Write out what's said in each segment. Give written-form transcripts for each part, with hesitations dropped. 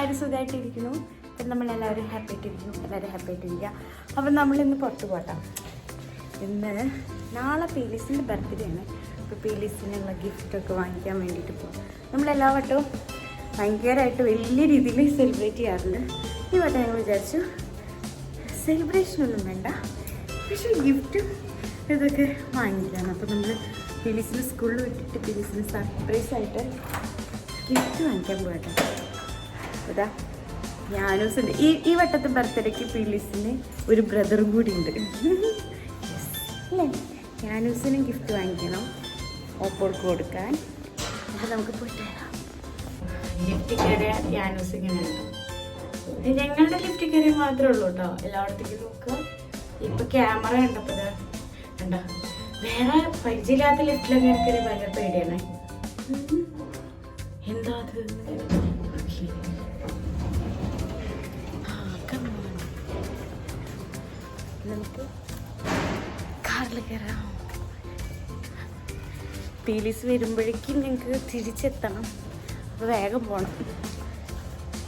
എല്ലാവരും സുഖമായിട്ടിരിക്കുന്നു. അപ്പം നമ്മളെല്ലാവരും ഹാപ്പി ആയിട്ടിരിക്കുന്നു. എല്ലാവരും ഹാപ്പി ആയിട്ടിരിക്കുക. അപ്പം നമ്മളിന്ന് പുറത്ത് പോട്ടാം. ഇന്ന് നാളെ പീലീസിൻ്റെ ബർത്ത്ഡേ ആണ്. അപ്പോൾ പീലീസിനുള്ള ഗിഫ്റ്റൊക്കെ വാങ്ങിക്കാൻ വേണ്ടിയിട്ട് പോകും. നമ്മളെല്ലാ വട്ടവും ഭയങ്കരമായിട്ട് വലിയ രീതിയിൽ സെലിബ്രേറ്റ് ചെയ്യാറുണ്ട്. ഈ വട്ടം ഞങ്ങൾ വിചാരിച്ചു സെലിബ്രേഷനൊന്നും വേണ്ട, പക്ഷേ ഗിഫ്റ്റും ഇതൊക്കെ വാങ്ങിക്കാണ്. അപ്പോൾ നമ്മൾ പീലീസിന് സ്കൂളിൽ വിട്ടിട്ട് പീലീസിന് സർപ്രൈസായിട്ട് ഗിഫ്റ്റ് വാങ്ങിക്കാൻ പോകട്ടെ. അതാ ഞാനൂസുണ്ട്. ഈ വട്ടത്തെ ബർത്ത്ഡേക്ക് പീലീസിന് ഒരു ബ്രദറും കൂടി ഉണ്ട് അല്ലേ. ഞാനൂസിനും ഗിഫ്റ്റ് വാങ്ങിക്കണം, ഓപ്പോൾക്ക് കൊടുക്കാൻ. അപ്പോൾ നമുക്ക് പോയിട്ട് വരാം. ലിഫ്റ്റ് കയറിയ ഞാനൂസ് ഇങ്ങനെ ഉണ്ടോ? ഞങ്ങളുടെ ലിഫ്റ്റ് കയറിയ മാത്രമേ ഉള്ളൂ കേട്ടോ. എല്ലായിടത്തേക്കും നോക്കുക. ഇപ്പം ക്യാമറ കണ്ടപ്പോൾ കണ്ടോ, വേറെ പരിചയമില്ലാത്ത ലിഫ്റ്റിലൊക്കെ എനിക്കൊരു ഭയങ്കര പേടിയാണ്. എന്താ അത്? നമുക്ക് കാറിൽ കയറാം. പീലീസ് വരുമ്പോഴേക്കും ഞങ്ങൾക്ക് തിരിച്ചെത്തണം. അപ്പോൾ വേഗം പോകണം.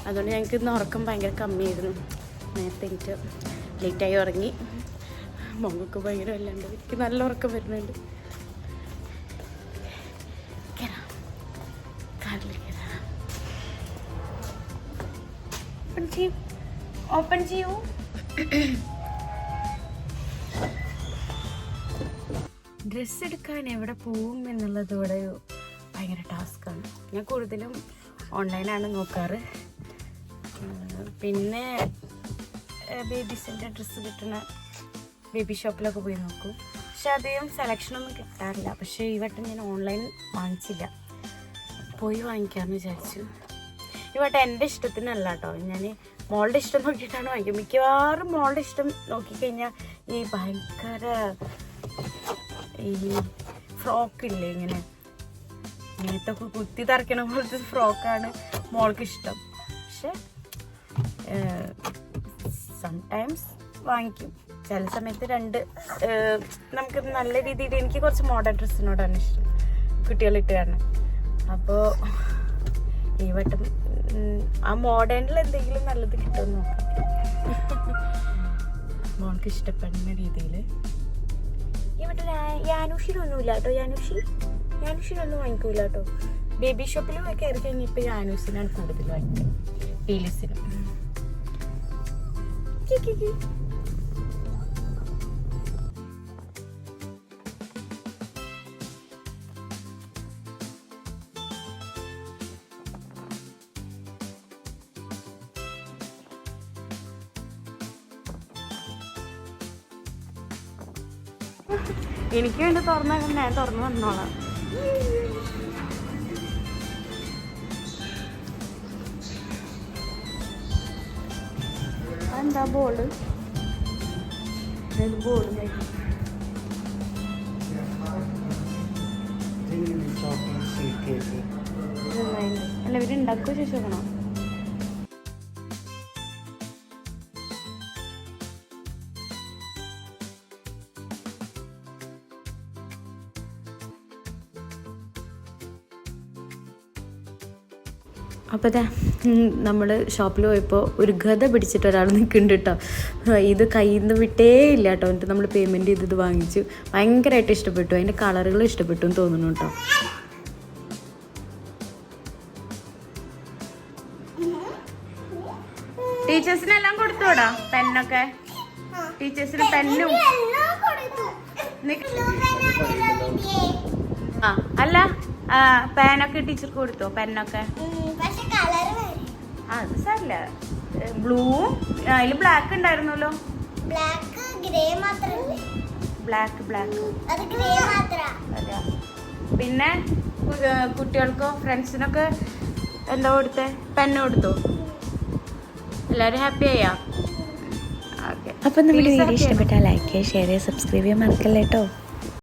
അതുകൊണ്ട് ഞങ്ങൾക്ക് ഇന്ന് ഉറക്കം ഭയങ്കര കമ്മിയായിരുന്നു. നേരത്തെ എനിക്ക് ലേറ്റായി ഉറങ്ങി. മുഖമൊക്കെ ഭയങ്കര വല്ലാണ്ട് എനിക്ക് നല്ല ഉറക്കം വരുന്നുണ്ട്. കയറാം, കാറിൽ കയറാം. ഓപ്പൺ ചെയ്യൂ, ഓപ്പൺ ചെയ്യൂ. ഡ്രസ്സ് എടുക്കാൻ എവിടെ പോവും എന്നുള്ളത് ഇവിടെ ഭയങ്കര ടാസ്ക്കാണ്. ഞാൻ കൂടുതലും ഓൺലൈനാണ് നോക്കാറ്. പിന്നെ ബേബീസിൻ്റെ ഡ്രസ്സ് കിട്ടുന്ന ബേബി ഷോപ്പിലൊക്കെ പോയി നോക്കും. പക്ഷെ അധികം സെലക്ഷനൊന്നും കിട്ടാറില്ല. പക്ഷേ ഈ വട്ടം ഞാൻ ഓൺലൈൻ വാങ്ങിച്ചില്ല, പോയി വാങ്ങിക്കാമെന്ന് വിചാരിച്ചു. ഈ വട്ടം എൻ്റെ ഇഷ്ടത്തിനല്ല കേട്ടോ. ഞാൻ മോളുടെ ഇഷ്ടം നോക്കിയിട്ടാണ് വാങ്ങിക്കുക. മിക്കവാറും മോളുടെ ഇഷ്ടം നോക്കിക്കഴിഞ്ഞാൽ ഈ ഭയങ്കര ഈ ഫ്രോക്കില്ലേ, ഇങ്ങനെ ഇങ്ങനത്തൊക്കെ കുത്തി തറയ്ക്കണ പോലത്തെ ഫ്രോക്കാണ് മോൾക്ക് ഇഷ്ടം. പക്ഷെ സംടൈംസ് വാങ്ങിക്കും. ചില സമയത്ത് നമുക്ക് നല്ല രീതിയിൽ എനിക്ക് കുറച്ച് മോഡേൺ ഡ്രസ്സിനോടാണ് ഇഷ്ടം, കുട്ടികളിട്ട് കാരണം. അപ്പോൾ ഈ വട്ടം ആ മോഡേണിൽ എന്തെങ്കിലും നല്ലത് കിട്ടുമെന്ന് നോക്കാം. മോൾക്ക് ഇഷ്ടപ്പെടുന്ന രീതിയിൽ. ഈ വട്ടം യാനൂഷിനൊന്നുമില്ല കേട്ടോ. യാനൂഷിനൊന്നും വാങ്ങിക്കൂല കേട്ടോ. ബേബി ഷോപ്പിൽ കയറി കഴിഞ്ഞാൽ ഇപ്പോൾ യാനൂസിനാണ് കൂടുതൽ വാങ്ങിക്കുന്നത്, പീലീസിനും. എനിക്ക് വേണ്ടി തുറന്നാൽ ഞാൻ തുറന്നു വന്നോളാം. എന്താ ബോർഡ്? ബോർഡ് അല്ല, ഇവരുണ്ടാക്കുക ശേഷം നോക്കണോ? അപ്പോൾ നമ്മൾ ഷോപ്പിൽ പോയപ്പോൾ ഒരു ഗത പിടിച്ചിട്ട് ഒരാൾ നിൽക്കുന്നുണ്ട് കേട്ടോ. ഇത് കയ്യിൽ നിന്ന് വിട്ടേ ഇല്ല കേട്ടോ. എന്നിട്ട് നമ്മൾ പേയ്മെൻറ്റ് ചെയ്തത് വാങ്ങിച്ചു. ഭയങ്കരമായിട്ട് ഇഷ്ടപ്പെട്ടു. അതിൻ്റെ കളറുകൾ ഇഷ്ടപ്പെട്ടു എന്ന് തോന്നുന്നു കേട്ടോ. ടീച്ചേഴ്സിനെല്ലാം കൊടുത്തോടാ പെന്നൊക്കെ. ടീച്ചേഴ്സിന് പെന്നും അല്ല പേനൊക്കെ ടീച്ചർക്ക് കൊടുത്തോ? പെന്നൊക്കെ അത് സാരില്ല. ബ്ലൂവും അതിൽ ബ്ലാക്ക് ഉണ്ടായിരുന്നല്ലോ. ബ്ലാക്ക് അതെ. പിന്നെ കുട്ടികൾക്കോ ഫ്രണ്ട്സിനൊക്കെ എന്താ കൊടുത്തേ? പെന്ന് കൊടുത്തോ? എല്ലാവരും ഹാപ്പി ആയാ? ഓക്കെ. അപ്പം നമ്മുടെ വീഡിയോ ഇഷ്ടപ്പെട്ടാൽ ലൈക്ക് ചെയ്യുക, ഷെയർ ചെയ്യുക, സബ്സ്ക്രൈബ് ചെയ്യാൻ മറക്കല്ലേ കേട്ടോ.